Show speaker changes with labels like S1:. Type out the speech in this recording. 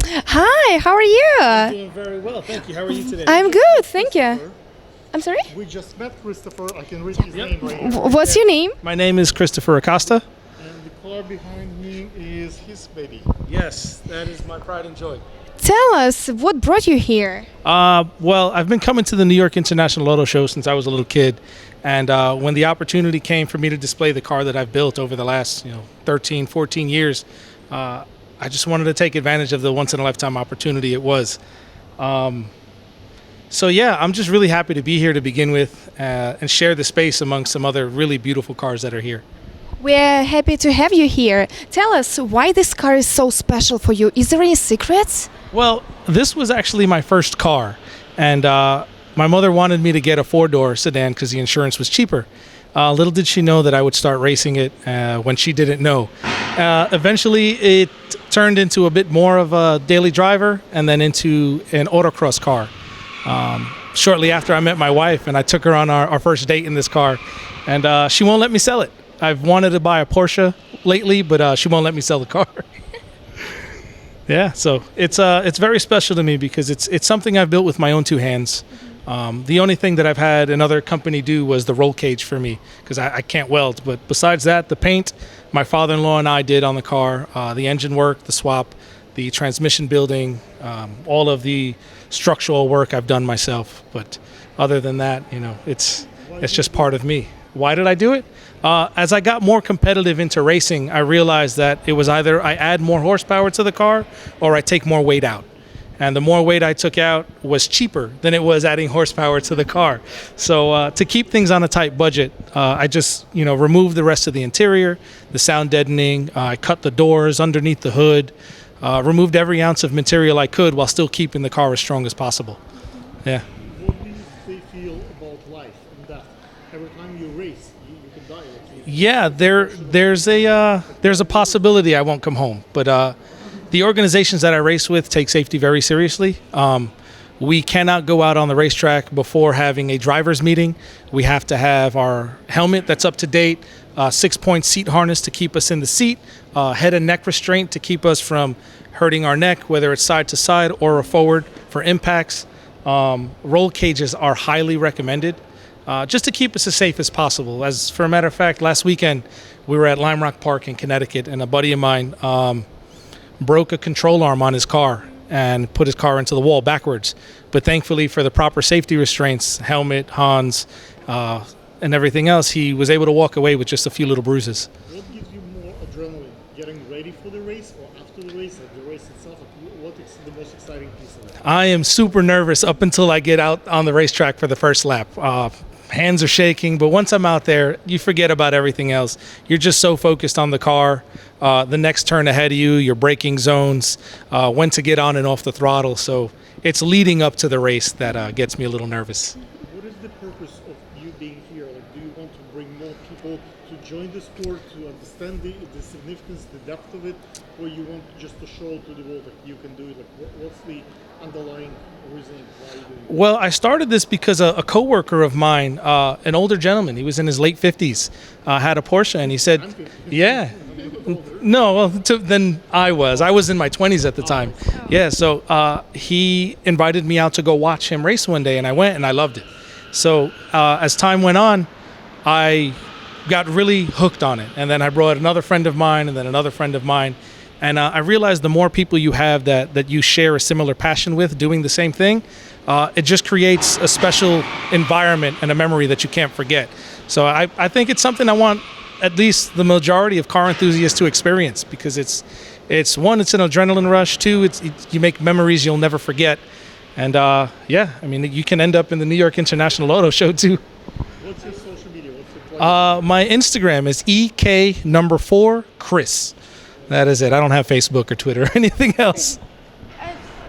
S1: Hi, how are you?
S2: Doing very well, thank you. How are you today?
S1: I'm good, thank you. I'm sorry?
S3: We just met Christopher. I can read his name right here.
S1: What's your name?
S2: My name is Christopher Acosta.
S3: And the car behind me is his baby.
S2: Yes, that is my pride and joy.
S1: Tell us, what brought you here?
S2: Well, I've been coming to the New York International Auto Show since I was a little kid. And when the opportunity came for me to display the car that I've built over the last 13, 14 years, I just wanted to take advantage of the once-in-a-lifetime opportunity it was. So yeah, I'm just really happy to be here to begin with and share the space among some other really beautiful cars that are here.
S1: We're happy to have you here. Tell us why this car is so special for you. Is there any secrets?
S2: Well, this was actually my first car, and my mother wanted me to get a four-door sedan because the insurance was cheaper. Little did she know that I would start racing it when she didn't know. Eventually, it turned into a bit more of a daily driver and then into an autocross car. Shortly after I met my wife, and I took her on our first date in this car, and she won't let me sell it. I've wanted to buy a Porsche lately, but she won't let me sell the car. Yeah, so it's very special to me because it's something I've built with my own two hands. The only thing that I've had another company do was the roll cage for me because I can't weld. But besides that, the paint, my father-in-law and I did on the car, the engine work, the swap, the transmission building, all of the structural work I've done myself. But other than that, it's just part of me. Why did I do it? As I got more competitive into racing, I realized that it was either I add more horsepower to the car or I take more weight out. And the more weight I took out was cheaper than it was adding horsepower to the car. So to keep things on a tight budget, I just removed the rest of the interior, the sound deadening. I cut the doors underneath the hood, removed every ounce of material I could while still keeping the car as strong as possible. Yeah.
S3: What do they feel about life and death? Every time you race, you can die.
S2: Yeah, there's a possibility I won't come home, but the organizations that I race with take safety very seriously. We cannot go out on the racetrack before having a driver's meeting. We have to have our helmet that's up to date, 6-point seat harness to keep us in the seat, head and neck restraint to keep us from hurting our neck, whether it's side to side or forward for impacts. Roll cages are highly recommended. Just to keep us as safe as possible. As for a matter of fact, last weekend we were at Lime Rock Park in Connecticut, and a buddy of mine broke a control arm on his car and put his car into the wall backwards. But thankfully, for the proper safety restraints, helmet, Hans, and everything else, he was able to walk away with just a few little bruises.
S3: What gives you more adrenaline? Getting ready for the race or after the race, like the race itself? What is the most exciting piece of it?
S2: I am super nervous up until I get out on the racetrack for the first lap. Hands are shaking, but once I'm out there, you forget about everything else. You're just so focused on the car, the next turn ahead of you, your braking zones, when to get on and off the throttle. So it's leading up to the race that gets me a little nervous.
S3: What is the purpose of you being here? Like, do you want to bring more people to join the sport, to understand the significance, the depth of it, or you want just to show to the world that you can do it? Like, what's the underlying reasoning why you doing it?
S2: Well, I started this because a coworker of mine, an older gentleman, he was in his late 50s, had a Porsche, and he said, yeah. No, well, then I was in my 20s at the time. Yeah, so he invited me out to go watch him race one day, and I went, and I loved it. So as time went on, I got really hooked on it. And then I brought another friend of mine, and then another friend of mine. And I realized the more people you have that you share a similar passion with doing the same thing, it just creates a special environment and a memory that you can't forget. So I think it's something I want at least the majority of car enthusiasts to experience, because it's one, it's an adrenaline rush. Two, you make memories you'll never forget. And yeah, I mean, you can end up in the New York International Auto Show too.
S3: What's your social media? What's your platform?
S2: My Instagram is EK4Chris. That is it. I don't have Facebook or Twitter or anything else.